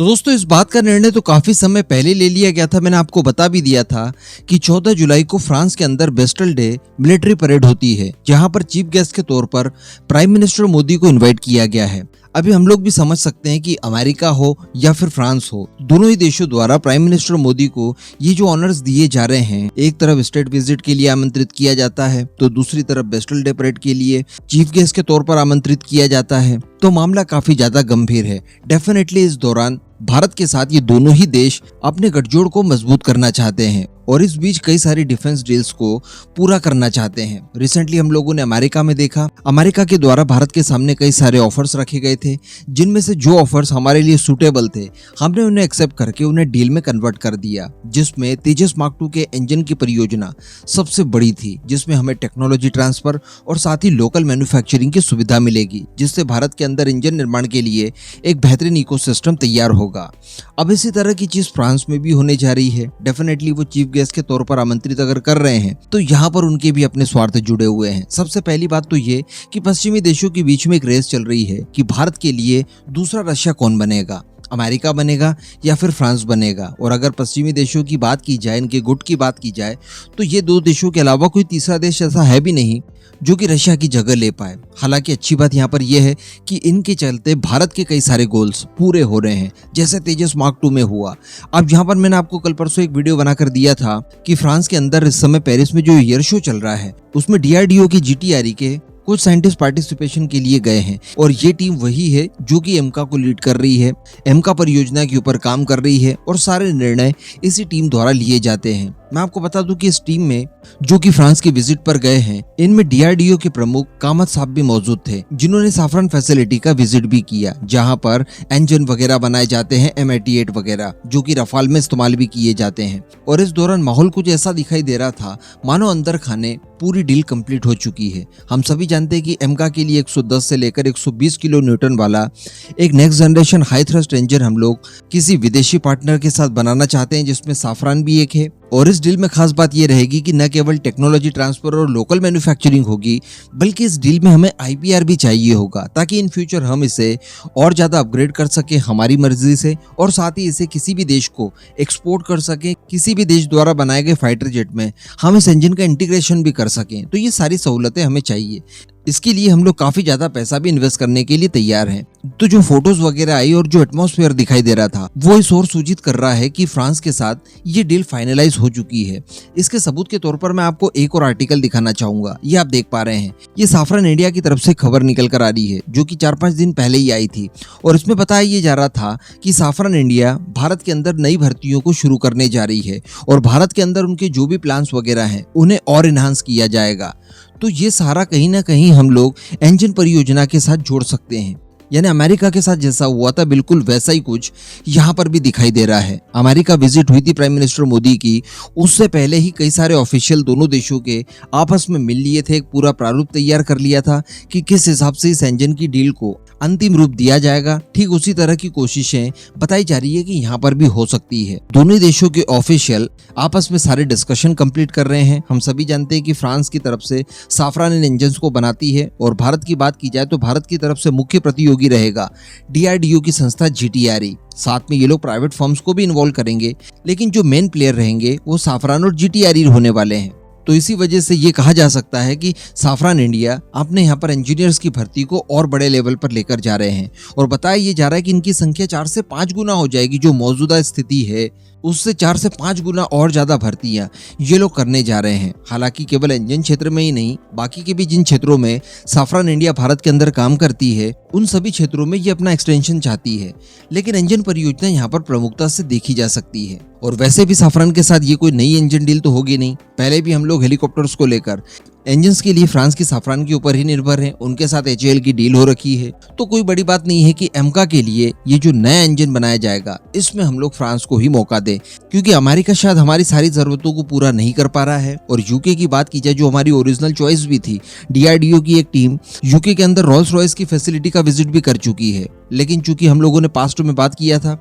तो दोस्तों इस बात का निर्णय तो काफी समय पहले ले लिया गया था। मैंने आपको बता भी दिया था कि 14 जुलाई को फ्रांस के अंदर बेस्टल डे मिलिट्री परेड होती है, जहां पर चीफ गेस्ट के तौर पर प्राइम मिनिस्टर मोदी को इनवाइट किया गया है। अभी हम लोग भी समझ सकते हैं कि अमेरिका हो या फिर फ्रांस हो, दोनों ही देशों द्वारा प्राइम मिनिस्टर मोदी को ये जो ऑनर्स दिए जा रहे हैं, एक तरफ स्टेट विजिट के लिए आमंत्रित किया जाता है तो दूसरी तरफ बेस्टल डे परेड के लिए चीफ गेस्ट के तौर पर आमंत्रित किया जाता है। तो मामला काफी ज्यादा गंभीर है। डेफिनेटली इस दौरान भारत के साथ ये दोनों ही देश अपने गठजोड़ को मजबूत करना चाहते हैं और इस बीच कई सारी डिफेंस डील्स को पूरा करना चाहते हैं। रिसेंटली हम लोगों ने अमेरिका में देखा, अमेरिका के द्वारा भारत के सामने कई सारे ऑफर्स रखे गए थे, जिनमें से जो ऑफर्स हमारे लिए सूटेबल थे हमने उन्हें एक्सेप्ट करके उन्हें डील में कन्वर्ट कर दिया, जिसमें तेजस मार्क 2 के इंजन की परियोजना सबसे बड़ी थी, जिसमें हमें टेक्नोलॉजी ट्रांसफर और साथ ही लोकल मैन्युफैक्चरिंग की सुविधा मिलेगी, जिससे भारत के अंदर इंजन निर्माण के लिए एक बेहतरीन इकोसिस्टम तैयार होगा। अब इसी तरह की चीज फ्रांस में भी होने जा रही है। डेफिनेटली वो चीफ गेस्ट के तौर पर आमंत्रित अगर कर रहे हैं तो यहाँ पर उनके भी अपने स्वार्थ जुड़े हुए हैं। सबसे पहली बात तो ये कि पश्चिमी देशों के बीच में एक रेस चल रही है कि भारत के लिए दूसरा रशिया कौन बनेगा, अमेरिका बनेगा या फिर फ्रांस बनेगा। और अगर पश्चिमी देशों की बात की जाए, इनके गुट की बात की जाए, तो ये दो देशों के अलावा कोई तीसरा देश ऐसा है भी नहीं जो कि रशिया की जगह ले पाए। हालांकि अच्छी बात यहाँ पर यह है कि इनके चलते भारत के कई सारे गोल्स पूरे हो रहे हैं, जैसे तेजस मार्क 2 में हुआ। अब यहाँ पर मैंने आपको कल परसों एक वीडियो बनाकर दिया था कि फ्रांस के अंदर इस समय पेरिस में जो एयर शो चल रहा है उसमें DRDO की GTRE के कुछ साइंटिस्ट पार्टिसिपेशन के लिए गए हैं और ये टीम वही है जो कि एमका को लीड कर रही है, एमका परियोजना के ऊपर काम कर रही है और सारे निर्णय इसी टीम द्वारा लिए जाते हैं। मैं आपको बता दूं कि इस टीम में जो कि फ्रांस की विजिट पर गए हैं, इनमें DRDO के प्रमुख कामत साहब भी मौजूद थे, जिन्होंने साफरान फैसिलिटी का विजिट भी किया, जहां पर इंजन वगैरह बनाए जाते हैं, M88 वगैरह, जो कि रफाल में इस्तेमाल भी किए जाते हैं। और इस दौरान माहौल कुछ ऐसा दिखाई दे रहा था मानो अंदर खाने पूरी डील कंप्लीट हो चुकी है। हम सभी जानते हैं कि एमका के लिए 110 से लेकर 120 किलो न्यूटन वाला एक next generation high thrust engine हम लोग किसी विदेशी पार्टनर के साथ बनाना चाहते हैं, जिसमें साफरान भी एक है। और इस डील में खास बात यह रहेगी कि न केवल टेक्नोलॉजी ट्रांसफर और लोकल मैन्युफैक्चरिंग होगी, बल्कि इस डील में हमें IPR भी चाहिए होगा, ताकि इन फ्यूचर हम इसे और ज्यादा अपग्रेड कर सके हमारी मर्जी से और साथ ही इसे किसी भी देश को एक्सपोर्ट कर सके। किसी भी देश द्वारा बनाए गए फाइटर जेट में हम इस इंजन का इंटीग्रेशन भी कर सकें। तो ये सारी सहूलतें हमें चाहिए। इसके लिए हम लोग काफी ज्यादा पैसा भी इन्वेस्ट करने के लिए तैयार हैं। तो जो फोटोज वगैरह आई और जो एटमॉस्फेयर दिखाई दे रहा था, वो इस ओर सूचित कर रहा है कि फ्रांस के साथ ये डील फाइनलाइज हो चुकी है। इसके सबूत के तौर पर मैं आपको एक और आर्टिकल दिखाना चाहूंगा। ये आप देख पा रहे हैं, ये साफरान इंडिया की तरफ से खबर निकल कर आ रही है, जो कि 4-5 दिन पहले ही आई थी और इसमें बताया ये जा रहा था कि साफरान इंडिया भारत के अंदर नई भर्तियों को शुरू करने जा रही है और भारत के अंदर उनके जो भी प्लान्स वगैरह हैं उन्हें और इनहांस किया जाएगा। तो ये सारा कहीं ना कहीं हम लोग इंजन परियोजना के साथ जोड़ सकते हैं, यानी अमेरिका के साथ जैसा हुआ था बिल्कुल वैसा ही कुछ यहाँ पर भी दिखाई दे रहा है। अमेरिका विजिट हुई थी प्राइम मिनिस्टर मोदी की, उससे पहले ही कई सारे ऑफिशियल दोनों देशों के आपस में मिल लिए थे, एक पूरा प्रारूप तैयार कर लिया था कि किस हिसाब से इस इंजन की डील को अंतिम रूप दिया जाएगा। ठीक उसी तरह की कोशिशें बताई जा रही है कि यहाँ पर भी हो सकती है। दोनों देशों के ऑफिशियल आपस में सारे डिस्कशन कंप्लीट कर रहे हैं। हम सभी जानते हैं कि फ्रांस की तरफ से साफरान इन इंजन्स को बनाती है और भारत की बात की जाए तो भारत की तरफ से मुख्य प्रतियोगी रहेगा DRDO की संस्था GTRE। साथ में ये लोग प्राइवेट फर्म्स को भी इन्वॉल्व करेंगे, लेकिन जो मेन प्लेयर रहेंगे वो साफरान और GTRE होने वाले हैं। तो इसी वजह से ये कहा जा सकता है कि साफरान इंडिया अपने यहाँ पर इंजीनियर्स की भर्ती को और बड़े लेवल पर लेकर जा रहे हैं और बताया ये जा रहा है कि इनकी संख्या 4 से 5 गुना हो जाएगी। जो मौजूदा स्थिति है उससे 4 से 5 गुना और ज्यादा भर्तियां ये लोग करने जा रहे हैं। हालांकि केवल इंजन क्षेत्र में ही नहीं, बाकी के भी जिन क्षेत्रों में साफरान इंडिया भारत के अंदर काम करती है उन सभी क्षेत्रों में ये अपना एक्सटेंशन चाहती है, लेकिन इंजन परियोजना यहाँ पर प्रमुखता से देखी जा सकती है। और वैसे भी साफरान के साथ ये कोई नई इंजन डील तो होगी नहीं। पहले भी हम लोग हेलीकॉप्टर्स को लेकर इंजन्स के लिए फ्रांस की साफरान के ऊपर ही निर्भर हैं, उनके साथ HAL की डील हो रखी है। तो कोई बड़ी बात नहीं है कि एमका के लिए ये जो नया इंजन बनाया जाएगा इसमें हम लोग फ्रांस को ही मौका दें, क्योंकि अमेरिका शायद हमारी सारी जरूरतों को पूरा नहीं कर पा रहा है। और यूके की बात की जाए, जो हमारी ओरिजिनल चॉइस भी थी, DRDO की एक टीम यूके के अंदर रोल्स रॉयस की फैसिलिटी का विजिट भी कर चुकी है, लेकिन चूंकि हम लोगों ने पास्ट में बात किया था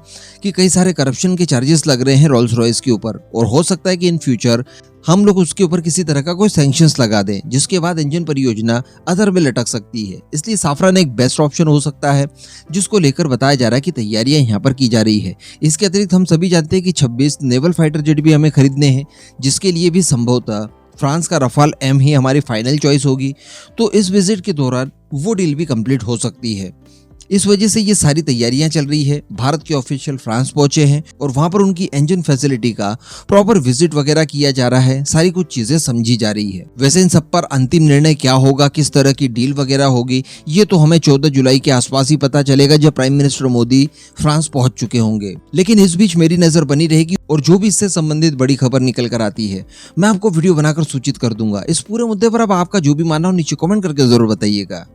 कि कई सारे करप्शन के चार्जेस लग रहे हैं रोल्स रॉयस के ऊपर और हो सकता है कि इन फ्यूचर हम लोग उसके ऊपर किसी तरह का कोई सैंक्शंस लगा दें, जिसके बाद इंजन परियोजना अधर में लटक सकती है। इसलिए साफरान एक बेस्ट ऑप्शन हो सकता है, जिसको लेकर बताया जा रहा है कि तैयारियां यहाँ पर की जा रही है। इसके अतिरिक्त हम सभी जानते हैं कि 26 नेवल फाइटर जेट भी हमें खरीदने हैं, जिसके लिए भी संभवतः फ्रांस का रफाल एम ही हमारी फाइनल चॉइस होगी। तो इस विजिट के दौरान वो डील भी कंप्लीट हो सकती है। इस वजह से ये सारी तैयारियां चल रही है। भारत के ऑफिशियल फ्रांस पहुंचे हैं और वहां पर उनकी इंजन फैसिलिटी का प्रॉपर विजिट वगैरह किया जा रहा है। सारी कुछ चीजें समझी जा रही है। वैसे इन सब पर अंतिम निर्णय क्या होगा, किस तरह की डील वगैरह होगी, ये तो हमें 14 जुलाई के आसपास ही पता चलेगा, जब प्राइम मिनिस्टर मोदी फ्रांस पहुंच चुके होंगे। लेकिन इस बीच मेरी नजर बनी रहेगी और जो भी इससे संबंधित बड़ी खबर निकल कर आती है, मैं आपको वीडियो बनाकर सूचित कर दूंगा। इस पूरे मुद्दे पर अब आपका जो भी मानना हो नीचे कमेंट करके जरूर बताइएगा।